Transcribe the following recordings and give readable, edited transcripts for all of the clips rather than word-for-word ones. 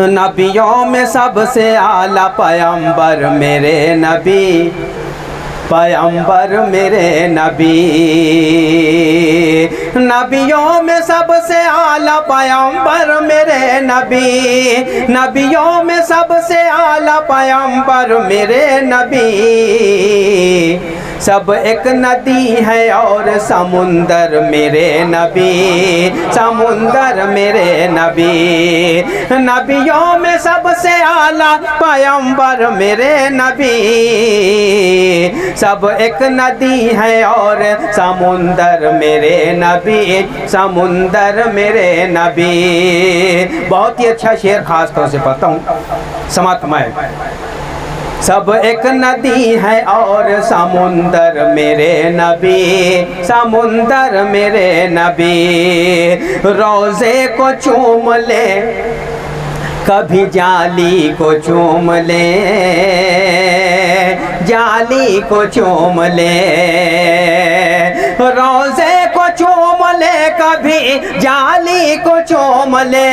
नबियों में सबसे आला पैगंबर मेरे नबी, पैगंबर मेरे नबी। नबियों में सबसे आला पैगंबर मेरे नबी, नबियों में सबसे आला पैगंबर मेरे नबी। सब एक नदी है और समुंदर मेरे नबी, समुंदर मेरे नबी। नबियों में सबसे आला पैगंबर मेरे नबी। सब एक नदी है और समुंदर मेरे नबी, समुंदर मेरे नबी। बहुत ही अच्छा शेर खास तौर से पढ़ता हूँ, समाप्त मैं। सब एक नदी है और समुंदर मेरे नबी, समुंदर मेरे नबी। रोज़े को चूम ले, कभी जाली को चूम ले, जाली को चूम ले। रोज़े को चूम ले, कभी जाली को चूम ले।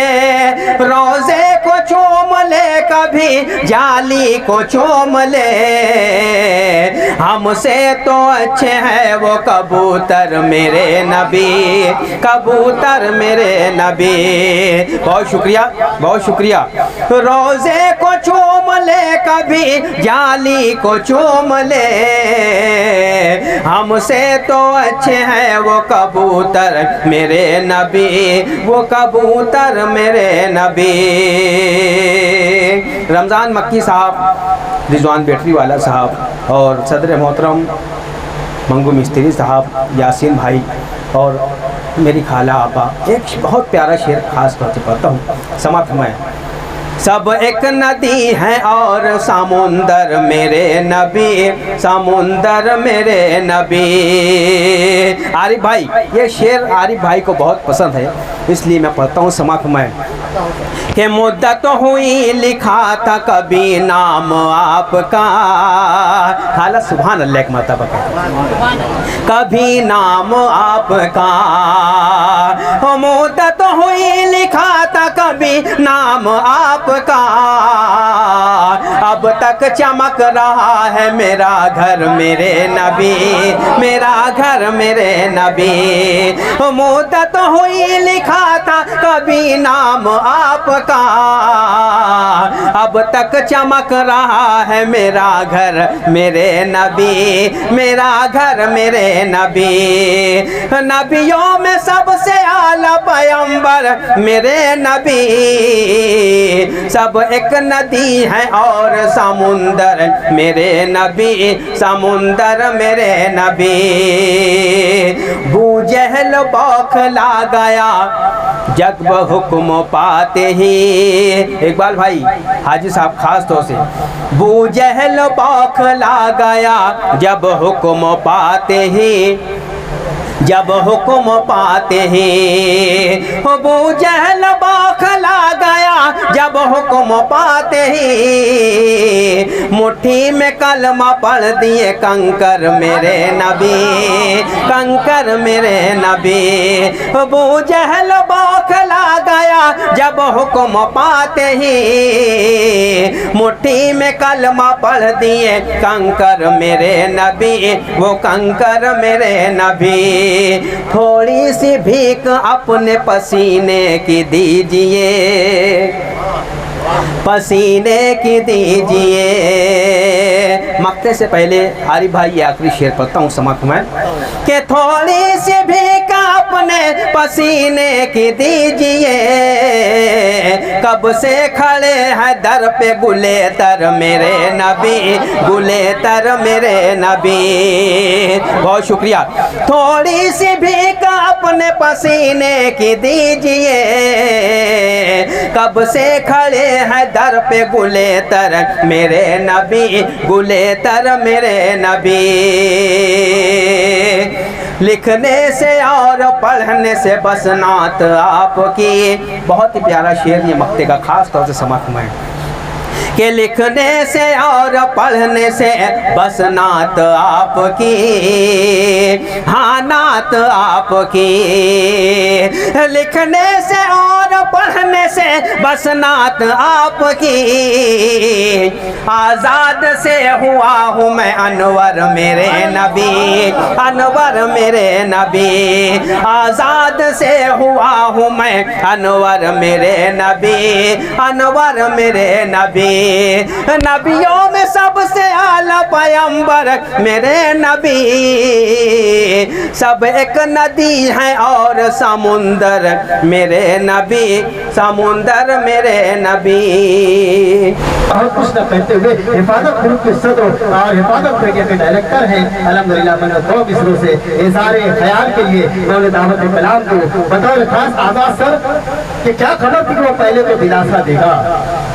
रोज़े को चूम ले, कभी जाली को चूम ले। हमसे तो अच्छे हैं वो कबूतर मेरे नबी, कबूतर मेरे नबी। बहुत शुक्रिया, बहुत शुक्रिया। रोज़े को चूम ले, कभी जाली को चूम ले। हमसे तो अच्छे हैं वो कबूतर मेरे नबी, वो कबूतर मेरे नबी। रमज़ान मक्की साहब, रिजवान बैटरी वाला साहब और सदर मोहतरम मंगू मिस्त्री साहब, यासीन भाई और मेरी खाला आपा, एक बहुत प्यारा शेर खास तौर से पढ़ता हूँ, समाप्त मैं। सब एक नदी है और समुंदर मेरे नबी, समुंदर मेरे नबी। आरिफ भाई, ये शेर आरिफ भाई को बहुत पसंद है, इसलिए मैं पढ़ता हूँ, समाप्त मैं। कि मुद्दत हुई लिखा था कभी नाम आपका, खाला सुभान अल्लाह की मर्तबा कभी नाम आपका। मुद्दत हुई लिखा था कभी नाम आपका। अब तक चमक रहा है मेरा घर मेरे नबी, मेरा घर मेरे नबी। मुद्दत हुई लिखा था कभी नाम आपका। अब तक चमक रहा है मेरा घर मेरे नबी, मेरा घर मेरे नबी। नबियों में सबसे आला पैगंबर मेरे नबी। सब एक नदी है और समुंदर मेरे नबी, समुंदर मेरे नबी। बूजहल बौखला गया जब हुक्म पाते ही, इकबाल भाई हाजी साहब खास तौर से। बूजहल बौखला गया जब हुक्म पाते ही, जब हुक्म पाते ही। बूजहल बौखला गया जब हुक्म पाते ही। मुट्ठी में कलमा पढ़ दिए कंकर मेरे नबी, कंकर मेरे नबी। बूजहल बौखला गया जब हुक्म पाते ही। मुट्ठी में कलमा पढ़ दिए कंकर मेरे नबी, वो कंकर मेरे नबी। थोड़ी सी भीख अपने पसीने की दीजिए, पसीने की दीजिए। मक्ते से पहले आरिफ भाई ये आखिरी शेर पढ़ता हूँ, समाप्त में। कि थोड़ी सी भीख अपने पसीने की दीजिए। कब से खड़े हैं दर पे गुलेतर मेरे नबी, गुलेतर मेरे नबी। बहुत शुक्रिया। थोड़ी सी भीख अपने पसीने की दीजिए। कब से खड़े हैं दर पे गुलेतर मेरे नबी, गुलेतर मेरे नबी। लिखने से और पढ़ने से बस नात आपकी। बहुत ही प्यारा शेर ये मक्ते का खास तौर से समाप्त में। कि लिखने से और पढ़ने से बस नात आपकी, हाँ नात आपकी। लिखने से और पढ़ने से बस नात आपकी, आज़ाद से हुआ हूँ मैं अनवर मेरे नबी, अनवर मेरे नबी, आज़ाद से हुआ हूँ मैं अनवर मेरे नबी, अनवर मेरे नबी, नबियों में सबसे आला पैगंबर मेरे नबी, सब एक नदी है और समुंदर मेरे नबी, समुंदर मेरे नबी। और कुछ न कहते हुए हिफाजत ग्रुप के सदर और हिफाजत ब्रिगेड के डायरेक्टर हैं अल्हम्दुलिल्लाह मन्नत मिसरों से इज़हार ख्याल के लिए उन्होंने दावत कलाम को बतौर खास आज़ाद सर कि क्या खबर थी कि वो पहले तो दिलासा देगा,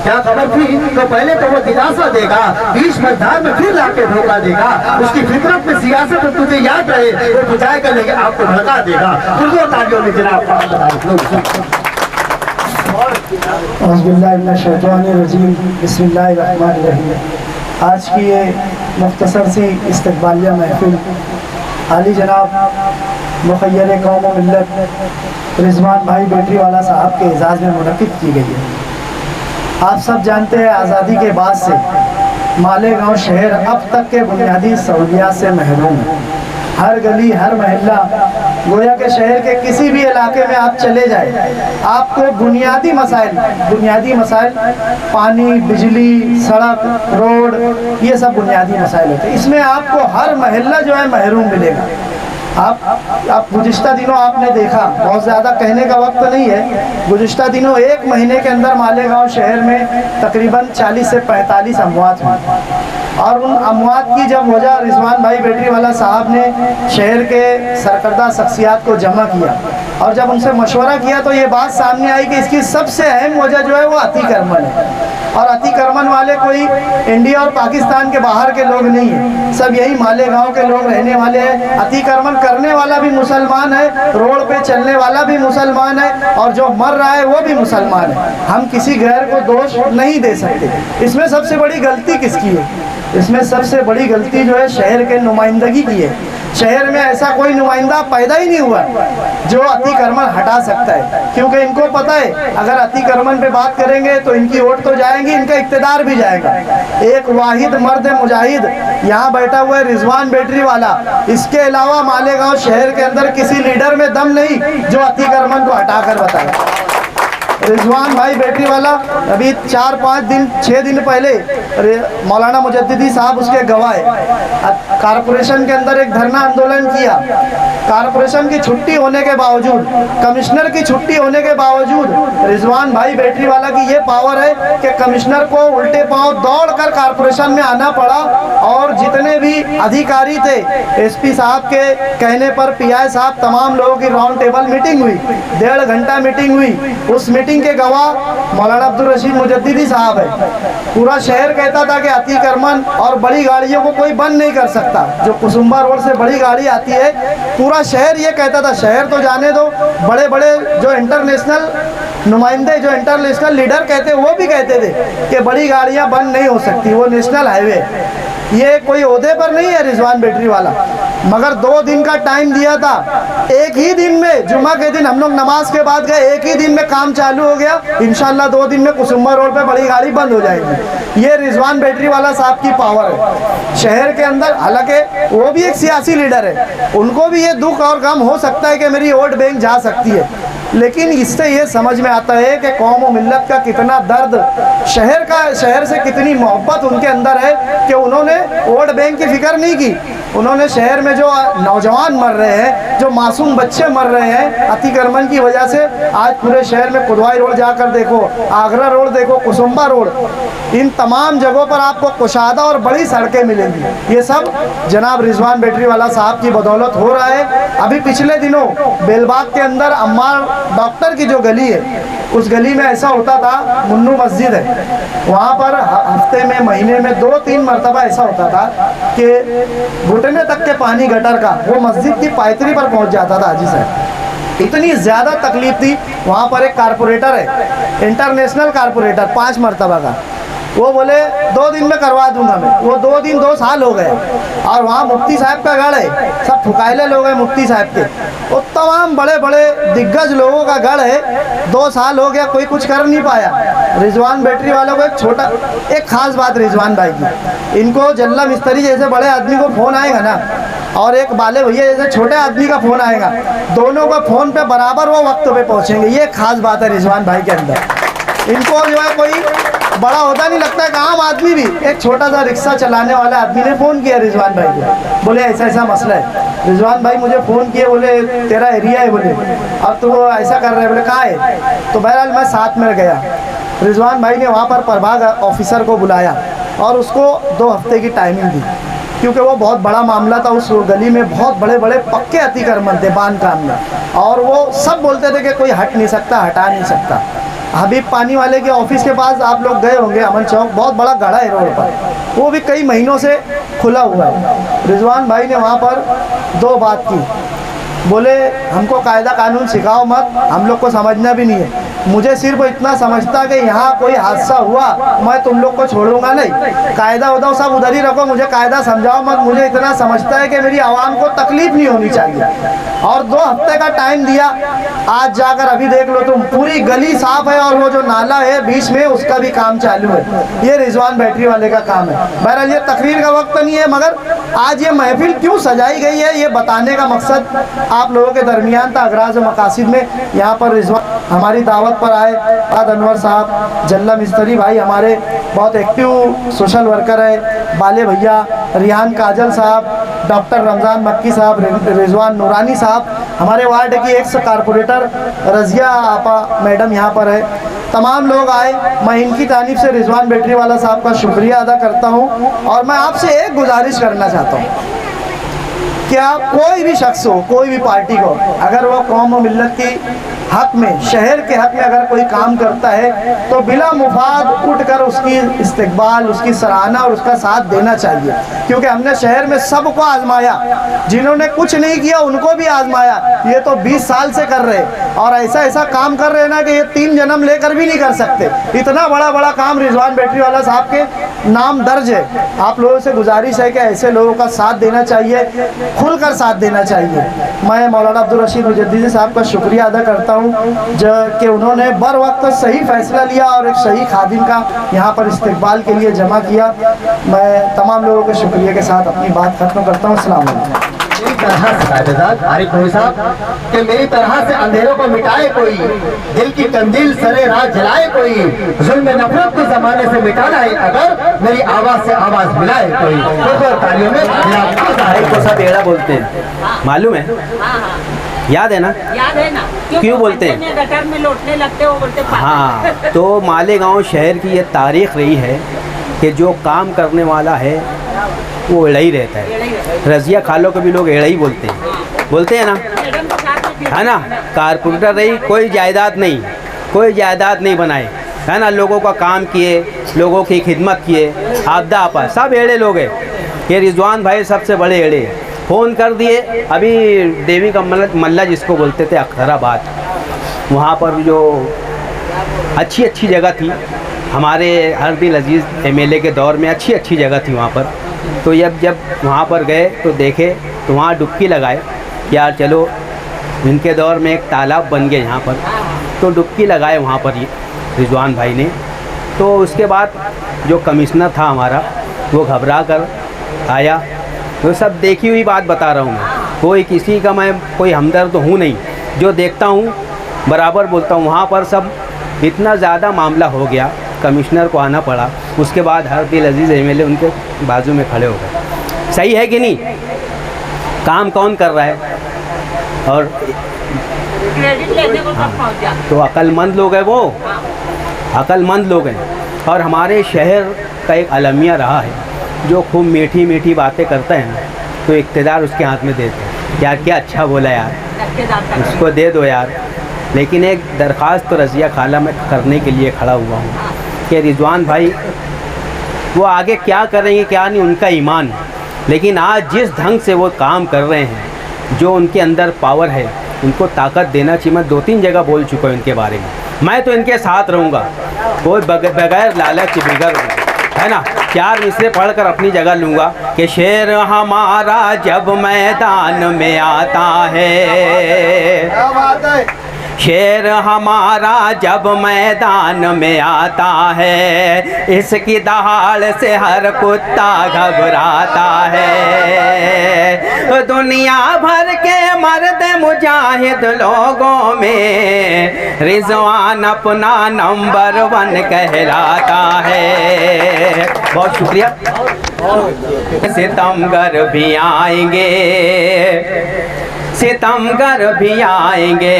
क्या खबर थी तो पहले तो वो दिलासा देगा, बीच मैदान में फिर लाके धोखा देगा, उसकी फितरत में सियासत में तुझे याद रहे वो बुझाए कर लेके आपको भड़का देगा। तुझे तालियों में जनाब बिस्मिल्लाहिर्रहमानिर्रहीम। आज की ये मुख्तसर सी इस्तक़बालिया महफिल आली जनाब मुखय्यर कौम व मिल्लत रिजवान भाई बेटरीवाला साहब के एजाज़ में मुनक़िद की गई है। आप सब जानते हैं आज़ादी के बाद से मालेगांव शहर अब तक के बुनियादी सहूलियात से महरूम है। हर गली हर मोहल्ला गोया के शहर के किसी भी इलाके में आप चले जाए आपको बुनियादी मसाइल पानी, बिजली, सड़क, रोड, ये सब बुनियादी मसाइल होते हैं। इसमें आपको हर मोहल्ला जो है महरूम मिलेगा। आप गुज़िश्ता दिनों आपने देखा, बहुत ज़्यादा कहने का वक्त नहीं है, गुज़िश्ता दिनों एक महीने के अंदर मालेगांव शहर में तकरीबन 40 से 45 अमवात हुई। और उन अमवात की जब वजह रिजवान भाई बेटरीवाला साहब ने शहर के सरकर्दा शख्सियात को जमा किया और जब उनसे मशवरा किया तो ये बात सामने आई कि इसकी सबसे अहम वजह जो है वो अतिक्रमण है। और अतिक्रमण वाले कोई इंडिया और पाकिस्तान के बाहर के लोग नहीं हैं, सब यही मालेगांव के लोग रहने वाले हैं। अतिक्रमण करने वाला भी मुसलमान है, रोड पे चलने वाला भी मुसलमान है और जो मर रहा है वो भी मुसलमान है। हम किसी गैर को दोष नहीं दे सकते। इसमें सबसे बड़ी गलती किसकी है? इसमें सबसे बड़ी गलती जो है शहर के नुमाइंदगी की है। शहर में ऐसा कोई नुमाइंदा पैदा ही नहीं हुआ जो अतिक्रमण हटा सकता है, क्योंकि इनको पता है अगर अतिक्रमण पे बात करेंगे तो इनकी वोट तो जाएंगी, इनका इक़्तिदार भी जाएगा। एक वाहिद मर्द मुजाहिद यहाँ बैठा हुआ है रिजवान बेटरीवाला, इसके अलावा मालेगांव शहर के अंदर किसी लीडर में दम नहीं जो अतिक्रमण को हटाकर बताए। रिजवान भाई बेटरीवाला अभी 6 दिन पहले मौलाना मुजद्दिदी साहब उसके गवाह, कारपोरेशन के अंदर एक धरना आंदोलन किया। कारपोरेशन की छुट्टी होने के बावजूद, कमिश्नर की छुट्टी होने के बावजूद रिजवान भाई बेटरीवाला की ये पावर है कि कमिश्नर को उल्टे पांव दौड़कर कारपोरेशन में आना पड़ा और जितने भी अधिकारी थे एसपी साहब के कहने पर पीआई साहब तमाम लोगों की राउंड टेबल मीटिंग हुई, 1.5 घंटा मीटिंग हुई। उस मीटिंग के गवाह मौलाना अब्दुल रशीद मुजद्दिदी साहब है। पूरा शहर कहता था कि अतिक्रमण और बड़ी गाड़ियों को कोई बंद नहीं कर सकता। जो कुसुम्बा रोड से बड़ी गाड़ी आती है पूरा शहर ये कहता था, शहर तो जाने दो, बड़े बड़े जो इंटरनेशनल नुमाइंदे, जो इंटरनेशनल लीडर कहते वो भी कहते थे कि बड़ी गाड़ियां बंद नहीं हो सकती, वो नेशनल हाईवे। ये कोई ओहदे पर नहीं है रिजवान बेटरीवाला, मगर 2 दिन का टाइम दिया था। एक ही दिन में, जुम्मा के दिन हम लोग नमाज के बाद गए, एक ही दिन में काम चालू हो गया। इंशाल्लाह 2 दिन में कुसुम्बा रोड पे बड़ी गाड़ी बंद हो जाएगी। ये रिजवान बेटरीवाला साहब की पावर है शहर के अंदर। हालांकि वो भी एक सियासी लीडर है, उनको भी ये दुख और गम हो सकता है कि मेरी वोट बैंक जा सकती है, लेकिन इससे ये समझ में आता है कि कौम व मिल्लत का कितना दर्द, शहर से कितनी मोहब्बत उनके अंदर है कि उन्होंने वोट बैंक की फिक्र नहीं की। उन्होंने शहर में जो नौजवान मर रहे हैं, जो मासूम बच्चे मर रहे हैं अतिक्रमण की वजह से, आज पूरे शहर में कुदवाई रोड जाकर देखो, आगरा रोड देखो, कुसुम्बा रोड, इन तमाम जगहों पर आपको कुशादा और बड़ी सड़कें मिलेंगी। ये सब जनाब रिजवान बेटरीवाला साहब की बदौलत हो रहा है। अभी पिछले दिनों बेलबाग के अंदर अम्मार डॉक्टर की जो गली है, उस गली में ऐसा होता था, मुन्नू मस्जिद है, वहाँ पर हफ्ते में, महीने में 2-3 मरतबा ऐसा होता था कि घुटने तक के पानी गटर का वो मस्जिद की पायतरी पर पहुँच जाता था। हाजी साहब, इतनी ज़्यादा तकलीफ थी। वहाँ पर एक कारपोरेटर है, इंटरनेशनल कारपोरेटर, 5 मरतबा का, वो बोले 2 दिन में करवा दूंगा मैं। वो 2 दिन 2 साल हो गए और वहाँ मुफ्ती साहब का गढ़ है, सब ठुकाइले लोग हैं मुफ्ती साहब के, वो तमाम बड़े बड़े दिग्गज लोगों का गढ़ है। 2 साल हो गया, कोई कुछ कर नहीं पाया। रिजवान बैटरी वालों को एक खास बात रिजवान भाई की, इनको जल्ला मिस्त्री जैसे बड़े आदमी को फ़ोन आएगा ना और एक बाले भैया जैसे छोटे आदमी का फ़ोन आएगा, दोनों का फ़ोन पे बराबर वो वक्त पे पहुँचेंगे। ये खास बात है रिजवान भाई के अंदर। इनको जो है कोई बड़ा होता नहीं लगता है, एक आम आदमी भी, एक छोटा सा रिक्शा चलाने वाला आदमी ने फ़ोन किया रिजवान भाई को, बोले ऐसा ऐसा मसला है। रिजवान भाई मुझे फ़ोन किए, बोले तेरा एरिया है, बोले अब तो ऐसा कर रहे हैं, बोले कहाँ है? तो बहरहाल मैं साथ में गया। रिजवान भाई ने वहाँ पर प्रभाग ऑफिसर को बुलाया और उसको 2 हफ्ते की टाइमिंग दी, क्योंकि वो बहुत बड़ा मामला था। उस गली में बहुत बड़े बड़े पक्के अतिक्रमण थे बांध काम में, और वो सब बोलते थे कि कोई हट नहीं सकता, हटा नहीं सकता। हबीब पानी वाले के ऑफिस के पास आप लोग गए होंगे, अमन चौक, बहुत बड़ा गड़ा है रोड पर, वो भी कई महीनों से खुला हुआ है। रिजवान भाई ने वहाँ पर 2 बात की, बोले हमको कायदा कानून सिखाओ मत, हम लोग को समझना भी नहीं है, मुझे सिर्फ इतना समझता कि यहाँ कोई हादसा हुआ मैं तुम लोग को छोड़ूंगा नहीं, कायदा उदा सब उधर ही रखो, मुझे कायदा समझाओ मत, मुझे इतना समझता है कि मेरी आवाम को तकलीफ नहीं होनी चाहिए। और 2 हफ्ते का टाइम दिया। आज जाकर अभी देख लो तुम, पूरी गली साफ है और वो जो नाला है बीच में उसका भी काम चालू है। ये रिजवान बैटरी वाले का काम है। बहरहाल ये तकरीर का वक्त नहीं है, मगर आज ये महफिल क्यों सजाई गई है ये बताने का मकसद आप लोगों के दरमियान था। अगराज मकासिद में यहाँ पर रिजवान हमारी दावत पर आए, अनवर साहब, जल्ला मिस्त्री भाई हमारे बहुत एक्टिव सोशल वर्कर है, बाले भैया, रिहान काजल साहब, डॉक्टर रमज़ान मक्की साहब, रिजवान नूरानी साहब, हमारे वार्ड की एक्स कारपोरेटर रज़िया आपा मैडम यहाँ पर है, तमाम लोग आए। मैं इनकी तारीफ से रिजवान बैटरी वाला साहब का शुक्रिया अदा करता हूँ। और मैं आपसे एक गुजारिश करना चाहता हूँ, क्या कोई भी शख्स हो, कोई भी पार्टी को, अगर वो कौम और मिल्लत की हक में, शहर के हक में अगर कोई काम करता है तो बिला मुफाद उठकर उसकी इस्तकबाल, उसकी सराहना और उसका साथ देना चाहिए। क्योंकि हमने शहर में सबको आजमाया, जिन्होंने कुछ नहीं किया उनको भी आजमाया। ये तो 20 साल से कर रहे और ऐसा ऐसा काम कर रहे हैं ना कि ये 3 जन्म लेकर भी नहीं कर सकते। इतना बड़ा बड़ा काम रिजवान बैटरी वाला साहब के नाम दर्ज है। आप लोगों से गुजारिश है कि ऐसे लोगों का साथ देना चाहिए, खुलकर साथ देना चाहिए। मैं मौलाना अब्दुल रशीद मुजद्दिदी साहब का शुक्रिया अदा करता हूँ कि उन्होंने बर वक्त सही फैसला लिया और एक सही खादिम का यहाँ पर इस्तकबाल के लिए जमा किया। मैं तमाम लोगों के शुक्रिया के साथ अपनी बात खत्म करता हूँ। अस्सलाम वालेकुम। मेरी तरह से साहिबजाद आरिफ भाई साहब कि मेरी तरह से अंधेरों को मिटाए कोई, दिल की कंदील सरे रात जलाए कोई, जुल्म नफरत को जमाने से मिटाना है अगर मेरी आवाज से आवाज मिलाए कोई। तो तालियों में को सब एड़ा बोलते हैं, मालूम है? याद है ना? याद है ना? क्यों बोलते हैं? गटर में लौटने लगते, वो बोलते हाँ, तो मालेगांव शहर की ये तारीख रही है कि जो काम करने वाला है वो एड़ा ही रहता है। रज़िया खालों को भी लोग एड़ा ही बोलते हैं ना, है ना? कारपोरेटर रही, कोई जायदाद नहीं बनाए, है ना? लोगों का काम किए, लोगों की खिदमत किए, आपदा आपा सब एड़े लोग हैं। ये रिजवान भाई सबसे बड़े एड़े हैं। फ़ोन कर दिए, अभी देवी का मल्ला जिसको बोलते थे अख्तराबाद, वहाँ पर जो अच्छी जगह थी, हमारे हरदिल अजीज़ एमएलए के दौर में अच्छी जगह थी वहाँ पर। तो जब वहाँ पर गए तो देखे तो वहाँ डुबकी लगाए, यार चलो इनके दौर में एक तालाब बन गया यहाँ पर, तो डुबकी लगाए वहाँ पर ये रिजवान भाई ने। तो उसके बाद जो कमिश्नर था हमारा वो घबरा कर आया। तो सब देखी हुई बात बता रहा हूँ मैं, कोई किसी का मैं कोई हमदर्द तो हूँ नहीं, जो देखता हूँ बराबर बोलता हूँ। वहाँ पर सब इतना ज़्यादा मामला हो गया, कमिश्नर को आना पड़ा। उसके बाद हरदिल अजीज़ एमएलए उनके बाजू में खड़े हो गए। सही है कि नहीं? काम कौन कर रहा है? और क्रेडिट लेने को सब पहुंच जाते। तो अक्लमंद लोग हैं वो, अक्लमंद लोग हैं। और हमारे शहर का एक अलमिया रहा है, जो खूब मीठी बातें करता है ना, तो इक़्तिदार उसके हाथ में देते हैं। यार क्या अच्छा बोला यार, उसको दे दो यार। लेकिन एक दरख्वास्त तो रज़िया खाला में करने के लिए खड़ा हुआ हूँ कि रिजवान भाई वो आगे क्या करेंगे क्या नहीं, उनका ईमान। लेकिन आज जिस ढंग से वो काम कर रहे हैं, जो उनके अंदर पावर है, उनको ताकत देना चाहिए। मैं 2-3 जगह बोल चुका हूँ इनके बारे में। मैं तो इनके साथ रहूँगा, कोई बगैर लालच के बिगड़ है ना। 4 मिसरे पढ़कर अपनी जगह लूँगा कि शेर हमारा जब मैदान में आता है, क्या बात है। शेर हमारा जब मैदान में आता है, इसकी दहाड़ से हर कुत्ता घबराता है। दुनिया भर के मर्द मुजाहिद लोगों में रिजवान अपना नंबर 1 कहलाता है। बहुत शुक्रिया। सितमगर भी आएंगे, सितमगर भी आएंगे,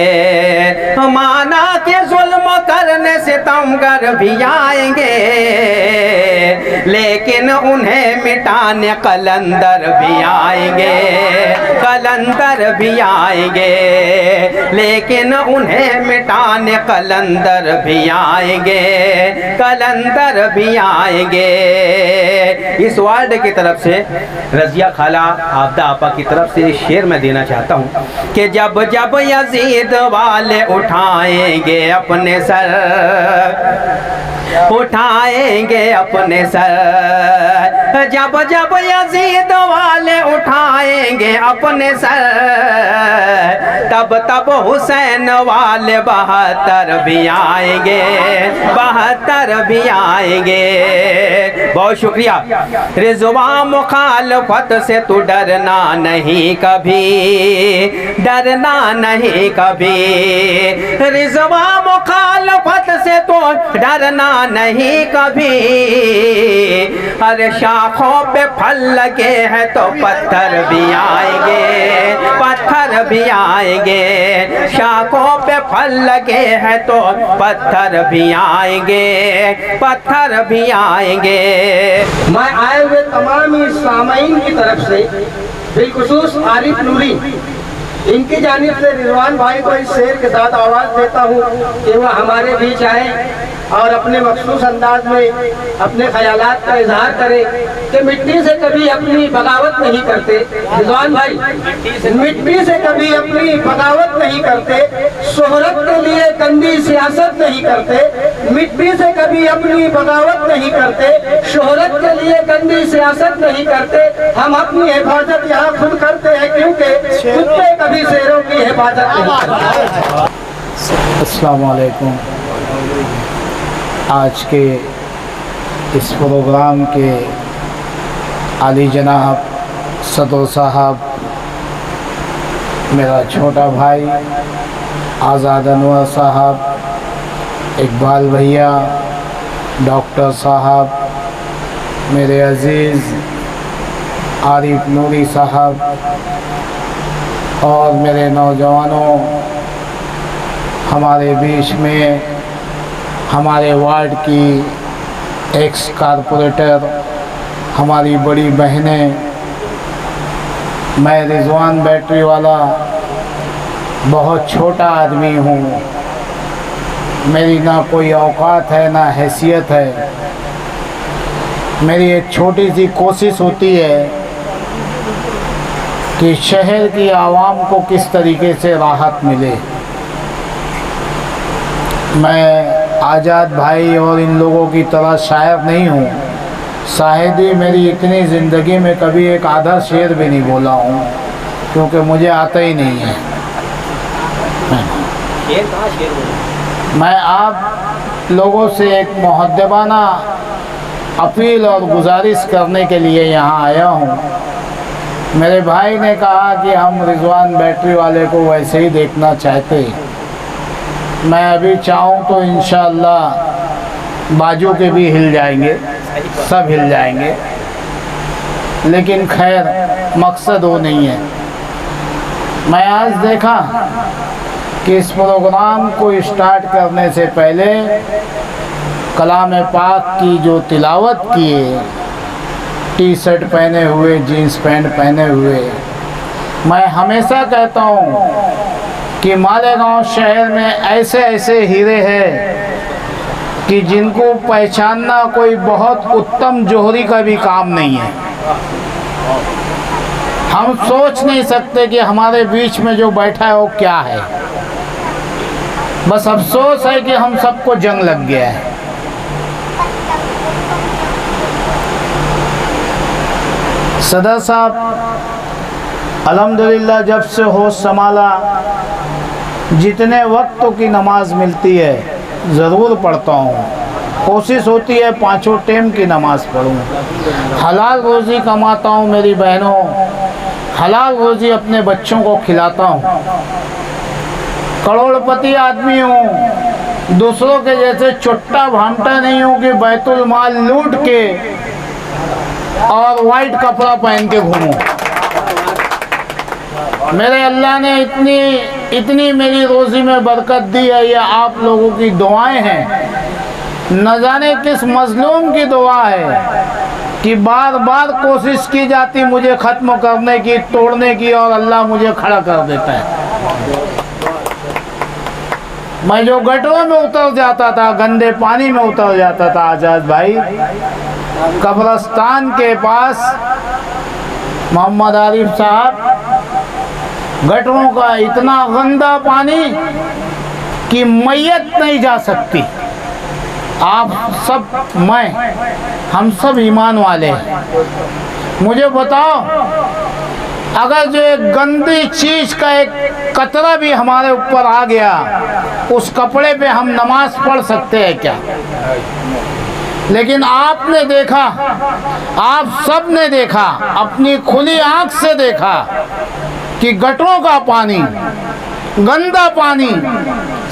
माना के जुल्म करने सितमगर भी आएंगे, लेकिन उन्हें मिटाने कलंदर भी आएंगे, कलंदर भी आएंगे, लेकिन उन्हें मिटाने कलंदर भी आएंगे, कलंदर भी आएंगे। इस वार्ड की तरफ से रजिया खाला आबदा आपा की तरफ से शेर मैं देना चाहता हूँ कि जब जब यजीद वाले उठाएंगे अपने सर, उठाएंगे अपने सर, जब जब यजीद वाले उठाएंगे अपने सर, तब तब हुसैन वाले 72 भी आएंगे, 72 भी आएंगे। बहुत शुक्रिया। रिजवा मुखालफत से तू डरना नहीं कभी, डरना नहीं कभी, रिजवा मुखालफत से तो डरना नहीं कभी। अरे शाखों पे फल लगे हैं तो पत्थर भी आएंगे, पत्थर भी आएंगे, शाखों पे फल लगे हैं तो पत्थर भी आएंगे, पत्थर भी आएंगे। मैं आए हुए तमाम ही सामाईन की तरफ से बिलखुसूस आरिफ नूरी इनकी जानिब से रिजवान भाई को इस शेर के साथ आवाज़ देता हूँ कि वह हमारे बीच आए और अपने मखसूस अंदाज में अपने ख्यालात का इजहार करे कि मिट्टी से कभी अपनी बगावत नहीं करते। रिजवान भाई मिट्टी से कभी अपनी बगावत नहीं करते, शोहरत के लिए गंदी सियासत नहीं करते, मिट्टी से कभी अपनी बगावत नहीं करते, शोहरत के लिए गंदी सियासत नहीं करते। हम अपनी हिफाजत यहाँ खुद करते हैं क्योंकि कुत्ते कभी शेरों की हिफाजत नहीं करते। अस्सलाम वालेकुम। आज के इस प्रोग्राम के आली जनाब सदर साहब, मेरा छोटा भाई आज़ाद अनवर साहब, इकबाल भैया, डॉक्टर साहब, मेरे अज़ीज़ आरिफ नूरी साहब और मेरे नौजवानों, हमारे बीच में हमारे वार्ड की एक्स कारपोरेटर, हमारी बड़ी बहनें, मैं रिजवान बैटरी वाला बहुत छोटा आदमी हूँ, मेरी ना कोई औकात है ना हैसियत है। मेरी एक छोटी सी कोशिश होती है कि शहर की आवाम को किस तरीके से राहत मिले। मैं आज़ाद भाई और इन लोगों की तरह शायर नहीं हूँ, शायद ही मेरी इतनी ज़िंदगी में कभी एक आधा शेर भी नहीं बोला हूँ, क्योंकि मुझे आता ही नहीं है। मैं आप लोगों से एक मुहद्दबाना अपील और गुजारिश करने के लिए यहाँ आया हूँ। मेरे भाई ने कहा कि हम रिजवान बैटरी वाले को वैसे ही देखना चाहते, मैं अभी चाहूँ तो इंशाअल्लाह बाजू के भी हिल जाएंगे, सब हिल जाएंगे, लेकिन खैर मकसद वो नहीं है। मैं आज देखा कि इस प्रोग्राम को स्टार्ट करने से पहले कलाम पाक की जो तिलावत किए, टी शर्ट पहने हुए, जीन्स पैंट पहने हुए, मैं हमेशा कहता हूँ कि मालेगांव शहर में ऐसे ऐसे हीरे हैं कि जिनको पहचानना कोई बहुत उत्तम जोहरी का भी काम नहीं है। हम सोच नहीं सकते कि हमारे बीच में जो बैठा है वो क्या है। बस अफसोस है कि हम सबको जंग लग गया है। सदर साहब, अल्हम्दुलिल्लाह जब से होश संभाला जितने वक्तों की नमाज मिलती है ज़रूर पढ़ता हूँ। कोशिश होती है 5 टाइम की नमाज पढ़ूँ। हलाल रोज़ी कमाता हूँ मेरी बहनों, हलाल रोज़ी अपने बच्चों को खिलाता हूँ। करोड़पति आदमी हूँ, दूसरों के जैसे चुट्टा भामटा नहीं हूँ कि बैतुल माल लूट के और वाइट कपड़ा पहन के घूमूं। मेरे अल्लाह ने इतनी मेरी रोज़ी में बरकत दी है, ये आप लोगों की दुआएं हैं। न जाने किस मजलूम की दुआ है कि बार बार कोशिश की जाती मुझे ख़त्म करने की, तोड़ने की, और अल्लाह मुझे खड़ा कर देता है। मैं जो गटरों में उतर जाता था, गंदे पानी में उतर जाता था, आजाद भाई कब्रिस्तान के पास मोहम्मद आरिफ साहब, गटरों का इतना गंदा पानी कि मैयत नहीं जा सकती। आप सब, हम सब ईमान वाले हैं। मुझे बताओ, अगर जो एक गंदी चीज़ का एक कतरा भी हमारे ऊपर आ गया, उस कपड़े पे हम नमाज पढ़ सकते हैं क्या? लेकिन आपने देखा, आप सब ने देखा, अपनी खुली आंख से देखा कि गटरों का पानी, गंदा पानी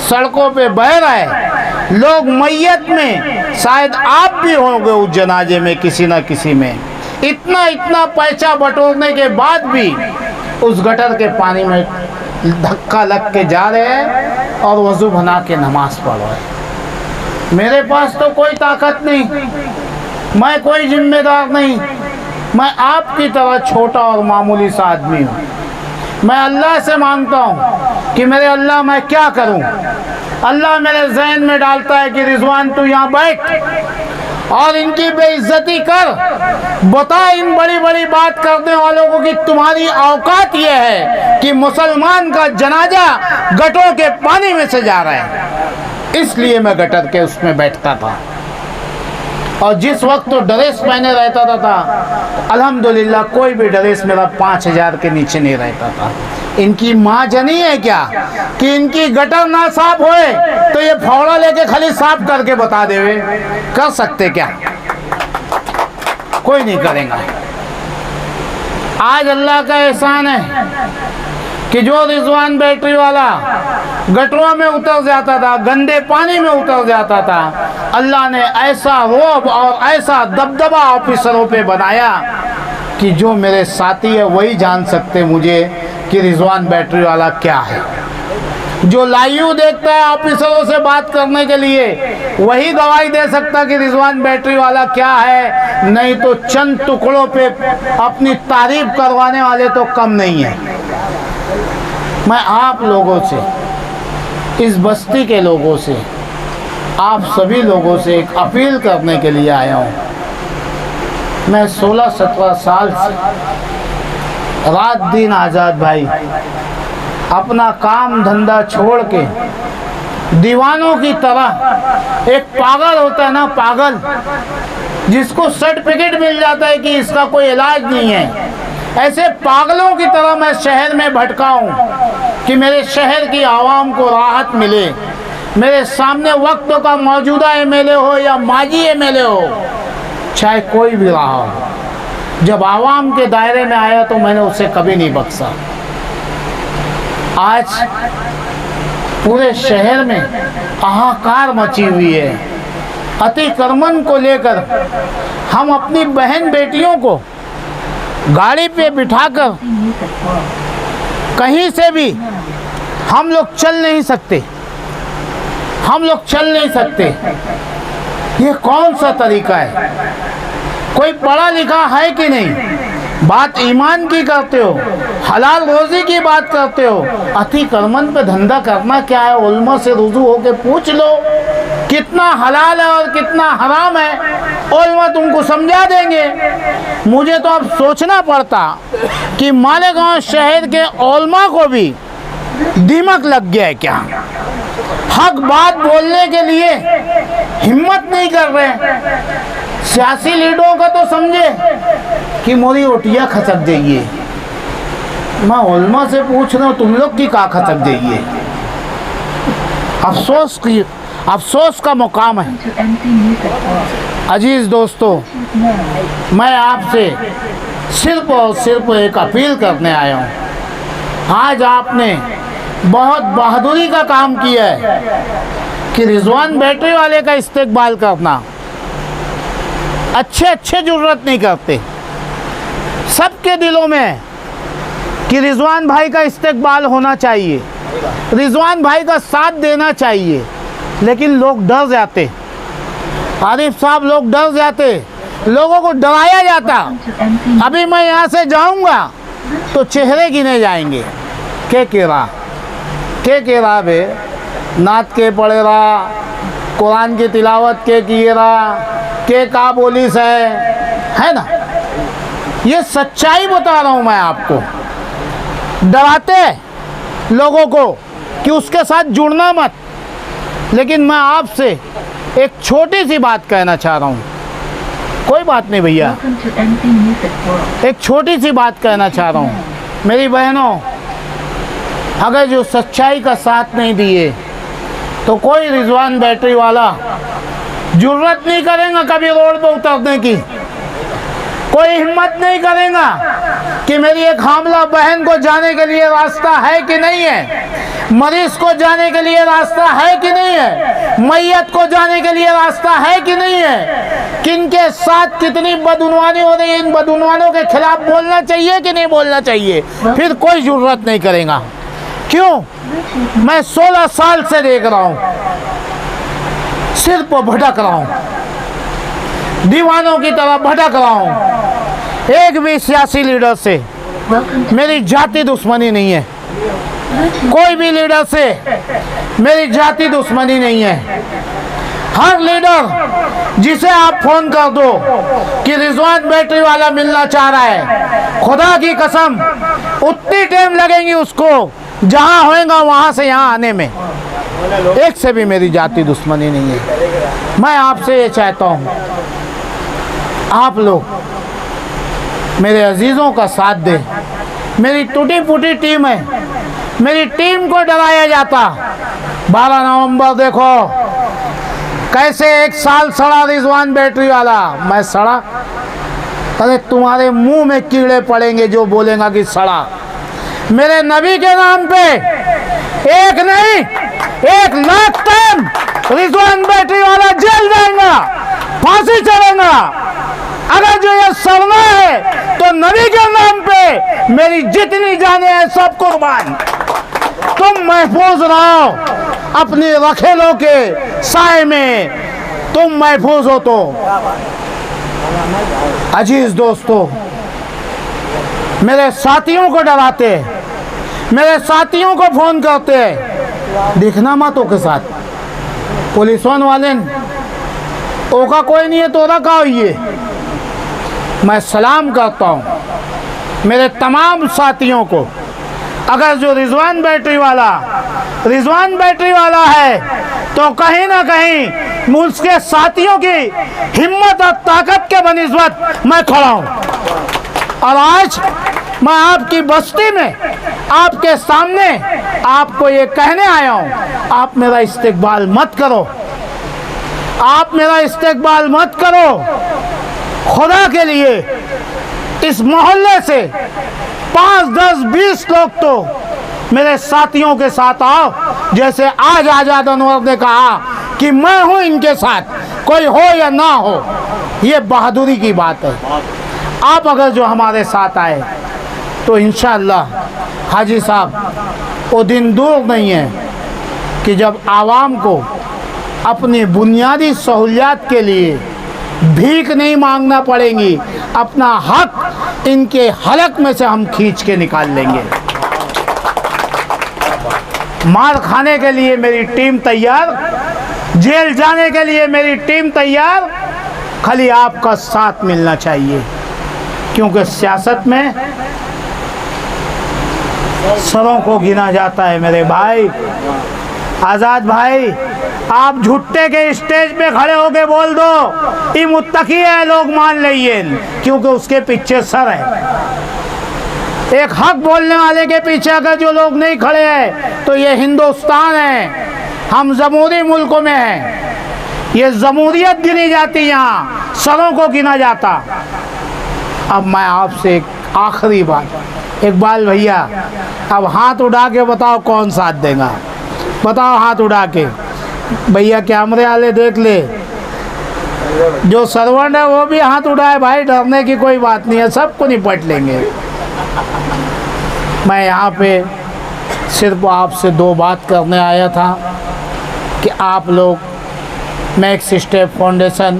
सड़कों पे बह रहा है। लोग मैयत में, शायद आप भी होंगे उस जनाजे में किसी न किसी में, इतना पैसा बटोरने के बाद भी उस गटर के पानी में धक्का लग के जा रहे हैं और वज़ू बना के नमाज पढ़ रहे हैं। मेरे पास तो कोई ताकत नहीं, मैं कोई जिम्मेदार नहीं, मैं आपकी तरह छोटा और मामूली सा आदमी हूँ। मैं अल्लाह से मांगता हूँ कि मेरे अल्लाह मैं क्या करूँ। अल्लाह मेरे जहन में डालता है कि रिजवान तू यहाँ बैठ और इनकी बेइज्जती कर, बता इन बड़ी बड़ी बात करने वालों को कि तुम्हारी औकात यह है कि मुसलमान का जनाजा गटरों के पानी में से जा रहा है। इसलिए मैं गटर के उसमें बैठता था, और जिस वक्त तो ड्रेस पहने रहता था, अल्हम्दुलिल्लाह कोई भी ड्रेस मेरा 5000 के नीचे नहीं रहता था। इनकी माँ जनी है क्या कि इनकी गटर ना साफ होए तो ये फावड़ा लेके खाली साफ करके बता देवे? कर सकते क्या? कोई नहीं करेगा। आज अल्लाह का एहसान है कि जो रिजवान बैटरी वाला गटरों में उतर जाता था, गंदे पानी में उतर जाता था, अल्लाह ने ऐसा रोब और ऐसा दबदबा ऑफिसरों पे बनाया कि जो मेरे साथी है वही जान सकते मुझे कि रिजवान बैटरी वाला क्या है। जो लाइव देखता है ऑफिसरों से बात करने के लिए, वही गवाही दे सकता कि रिजवान बैटरी वाला क्या है। नहीं तो चंद टुकड़ों पे अपनी तारीफ करवाने वाले तो कम नहीं है। मैं आप लोगों से, इस बस्ती के लोगों से, आप सभी लोगों से एक अपील करने के लिए आया हूँ। मैं 16-17 साल से रात दिन आज़ाद भाई अपना काम धंधा छोड़ के दीवानों की तरह, एक पागल होता है ना, पागल जिसको सर्टिफिकेट मिल जाता है कि इसका कोई इलाज नहीं है, ऐसे पागलों की तरह मैं शहर में भटका हूँ कि मेरे शहर की आवाम को राहत मिले। मेरे सामने वक्त का मौजूदा एमएलए हो या माजी एमएलए हो, चाहे कोई भी रहा हो, जब आवाम के दायरे में आया तो मैंने उसे कभी नहीं बख्शा। आज पूरे शहर में हाहाकार मची हुई है। अतिक्रमण को लेकर हम अपनी बहन बेटियों को गाड़ी पे बिठाकर कहीं से भी हम लोग चल नहीं सकते, हम लोग चल नहीं सकते। ये कौन सा तरीका है? कोई पढ़ा लिखा है कि नहीं? बात ईमान की करते हो, हलाल रोजी की बात करते हो, अतिक्रमण पे धंधा करना क्या है? उल्मा से रुजू होके पूछ लो कितना हलाल है और कितना हराम है, उल्मा तुमको समझा देंगे। मुझे तो अब सोचना पड़ता कि मालेगांव शहर के उल्मा को भी दिमाग लग गया है क्या? हक बात बोलने के लिए हिम्मत नहीं कर रहे। सियासी लीडरों का तो समझे कि मोरी रोटियाँ खसक जाइए। मैं उलमा से पूछ रहा हूँ तुम लोग की का खसक जाइए। अफसोस का मुकाम है। अजीज़ दोस्तों, मैं आपसे सिर्फ और सिर्फ एक अपील करने आया हूँ। आज आपने बहुत बहादुरी का काम किया है कि रिजवान बैटरी वाले का इस्तेकबाल करना। अच्छे जरूरत नहीं करते, सबके दिलों में कि रिजवान भाई का इस्तेकबाल होना चाहिए, रिजवान भाई का साथ देना चाहिए, लेकिन लोग डर जाते। आरिफ साहब, लोग डर जाते, लोगों को डराया जाता। अभी मैं यहाँ से जाऊँगा तो चेहरे गिने जाएंगे। के रहा बे, नात के पढ़े रहा, कुरान की तिलावत के किए रहा, के का बोलिस है ना। ये सच्चाई बता रहा हूँ मैं आपको। डराते लोगों को कि उसके साथ जुड़ना मत, लेकिन मैं आपसे एक छोटी सी बात कहना चाह रहा हूँ। कोई बात नहीं भैया, एक छोटी सी बात कहना चाह रहा हूँ। मेरी बहनों, अगर जो सच्चाई का साथ नहीं दिए तो कोई रिजवान बैटरी वाला जुर्रत नहीं करेगा कभी रोड पर उतरने की। कोई हिम्मत नहीं करेगा कि मेरी एक हामला बहन को जाने के लिए रास्ता है कि नहीं है, मरीज को जाने के लिए रास्ता है कि नहीं है, मैयत को जाने के लिए रास्ता है कि नहीं है, किनके साथ कितनी बदउनवानी हो रही है, इन बदउनवानों के खिलाफ बोलना चाहिए कि नहीं बोलना चाहिए। फिर कोई जुर्रत नहीं करेगा। क्यों? मैं 16 साल से देख रहा हूँ, सिर्फ भटक रहा हूँ, दीवानों की तरह भटक रहा हूँ। एक भी सियासी लीडर से मेरी जाति दुश्मनी नहीं है, कोई भी लीडर से मेरी जाति दुश्मनी नहीं है। हर लीडर जिसे आप फोन कर दो कि रिजवान बैटरी वाला मिलना चाह रहा है, खुदा की कसम उतनी टाइम लगेंगी उसको जहां होएगा वहां से यहां आने में। एक से भी मेरी जाति दुश्मनी नहीं है। मैं आपसे ये चाहता हूं, आप लोग मेरे अजीज़ों का साथ दें। मेरी टूटी फूटी टीम है, मेरी टीम को डराया जाता। 12 नवंबर देखो कैसे 1 साल सड़ा रिजवान बैटरी वाला। मैं सड़ा? अरे तुम्हारे मुंह में कीड़े पड़ेंगे जो बोलेगा कि सड़ा। मेरे नबी के नाम पे एक नहीं 1 लाख टाइम रिजवान बैटरी वाला जेल जाएगा, फांसी चढ़ेगा। अगर जो ये सड़ना है तो नबी के नाम पे मेरी जितनी जाने हैं सब कुर्बान। तुम महफूज रहो अपने रखेलों के साए में, तुम महफूज हो तो। अजीज दोस्तों, मेरे साथियों को डराते, मेरे साथियों को फोन करते, दिखना मत के साथ पुलिस वाले ओका कोई नहीं है तो का ये। मैं सलाम करता हूँ मेरे तमाम साथियों को। अगर जो रिजवान बैटरी वाला है तो कहीं ना कहीं उसके साथियों की हिम्मत और ताकत के बनिस्बत मैं खड़ा हूँ। और आज मैं आपकी बस्ती में आपके सामने आपको ये कहने आया हूँ, आप मेरा इस्तेकबाल मत करो, आप मेरा इस्तेकबाल मत करो। खुदा के लिए इस मोहल्ले से 5, 10, 20 लोग तो मेरे साथियों के साथ आओ। जैसे आज आजाद अनवर ने कहा कि मैं हूं इनके साथ, कोई हो या ना हो, ये बहादुरी की बात है। आप अगर जो हमारे साथ आए तो इंशाअल्लाह हाजी साहब वो दिन दूर नहीं है कि जब आवाम को अपनी बुनियादी सहूलियात के लिए भीख नहीं मांगना पड़ेगी, अपना हक इनके हलक में से हम खींच के निकाल लेंगे। मार खाने के लिए मेरी टीम तैयार, जेल जाने के लिए मेरी टीम तैयार, खाली आपका साथ मिलना चाहिए। क्योंकि सियासत में सरों को गिना जाता है मेरे भाई। आज़ाद भाई, आप झुट्टे के स्टेज पे खड़े होके बोल दो ये मुत्तकी है, लोग मान लेंगे, क्योंकि उसके पीछे सर है। एक हक बोलने वाले के पीछे अगर जो लोग नहीं खड़े हैं तो ये हिंदुस्तान है, हम जमहूरी मुल्क में हैं, ये जमहूरियत गिनी जाती, यहाँ सरों को गिना जाता। अब मैं आपसे एक आखिरी बात, इकबाल भैया अब हाथ उठा के बताओ कौन साथ देगा, बताओ हाथ उठा के। भैया कैमरे वाले देख ले, जो सर्वेंट है वो भी हाथ उठाए भाई, डरने की कोई बात नहीं है, सबको निपट लेंगे। मैं यहाँ पे सिर्फ आपसे दो बात करने आया था कि आप लोग मैक्स स्टेप फाउंडेशन,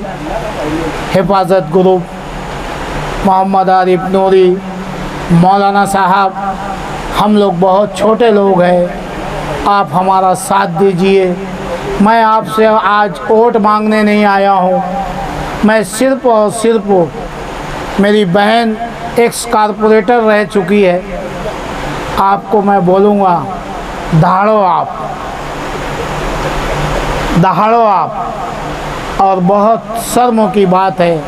हिफाजत ग्रुप, मोहम्मद आरिफ नूरी, मौलाना साहब, हम लोग बहुत छोटे लोग हैं, आप हमारा साथ दीजिए। मैं आपसे आज वोट मांगने नहीं आया हूँ, मैं सिर्फ और सिर्फ मेरी बहन एक्स कारपोरेटर रह चुकी है, आपको मैं बोलूँगा दहाड़ो आप, दहाड़ो आप। और बहुत शर्म की बात है,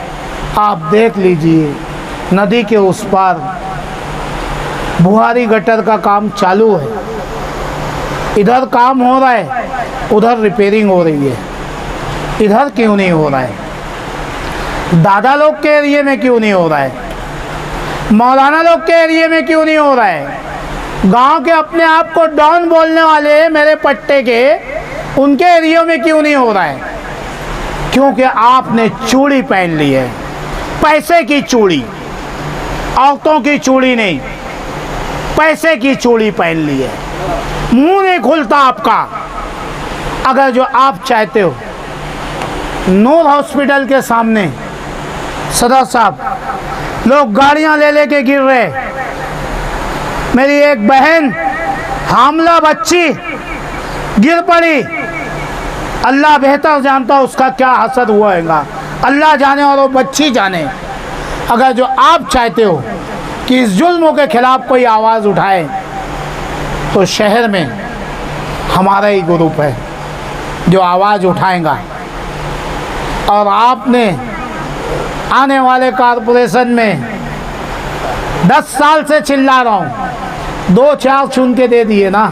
आप देख लीजिए नदी के उस पार बुहारी गटर का काम चालू है, इधर काम हो रहा है, उधर रिपेयरिंग हो रही है, इधर क्यों नहीं हो रहा है? दादा लोग के एरिए में क्यों नहीं हो रहा है? मौलाना लोग के एरिए में क्यों नहीं हो रहा है? गांव के अपने आप को डॉन बोलने वाले मेरे पट्टे के, उनके एरिया में क्यों नहीं हो रहा है? क्योंकि आपने चूड़ी पहन ली है, पैसे की चूड़ी, औरतों की चूड़ी नहीं, पैसे की चूड़ी पहन ली है, मुंह नहीं खुलता आपका। अगर जो आप चाहते हो, नूर हॉस्पिटल के सामने सदर साहब लोग गाड़ियां ले लेके गिर रहे, मेरी एक बहन हामला बच्ची गिर पड़ी, अल्लाह बेहतर जानता उसका क्या असर हुआ होगा, अल्लाह जाने और वो बच्ची जाने। अगर जो आप चाहते हो कि इस जुल्म के खिलाफ कोई आवाज़ उठाए तो शहर में हमारा ही ग्रुप है जो आवाज़ उठाएगा। और आपने आने वाले कॉरपोरेशन में 10 साल से चिल्ला रहा हूँ, 2-4 चुन के दे दिए ना,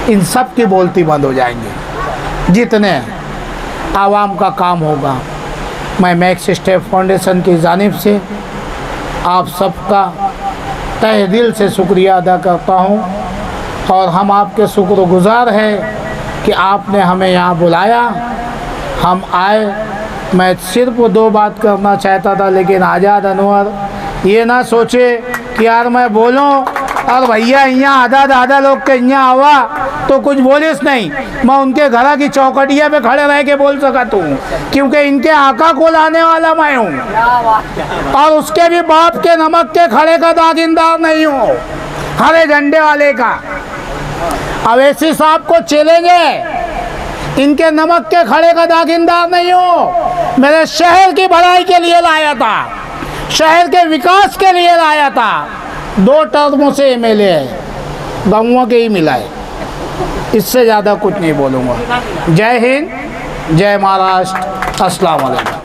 इन सब की बोलती बंद हो जाएंगी। जितने आवाम का काम होगा, मैं मैक्स स्टेप फाउंडेशन की जानिब से आप सबका तहे दिल से शुक्रिया अदा करता हूँ, और हम आपके शुक्रगुजार हैं कि आपने हमें यहाँ बुलाया, हम आए। मैं सिर्फ 2 बात करना चाहता था, लेकिन आज़ाद अनवर ये ना सोचे कि यार मैं बोलूं और भैया यहाँ आधा लोग के यहाँ आवा तो कुछ बोलिस नहीं, मैं उनके घर की चौकटिया पे खड़े रह के बोल सकता हूँ, क्योंकि इनके आका को लाने वाला मैं हूँ, और उसके भी बाप के नमक के खड़े का दागिनदार नहीं हूँ, हरे झंडे वाले का। अवैसी साहब को चलेंगे, इनके नमक के खड़े का दागिनदार नहीं हूँ, मेरे शहर की भलाई के लिए लाया था, शहर के विकास के लिए लाया था। 2 टर्मों से एमएलए है, गाँवों के ही मिला है, इससे ज़्यादा कुछ नहीं बोलूँगा। जय हिंद, जय महाराष्ट्र, अस्सलाम वालेकुम।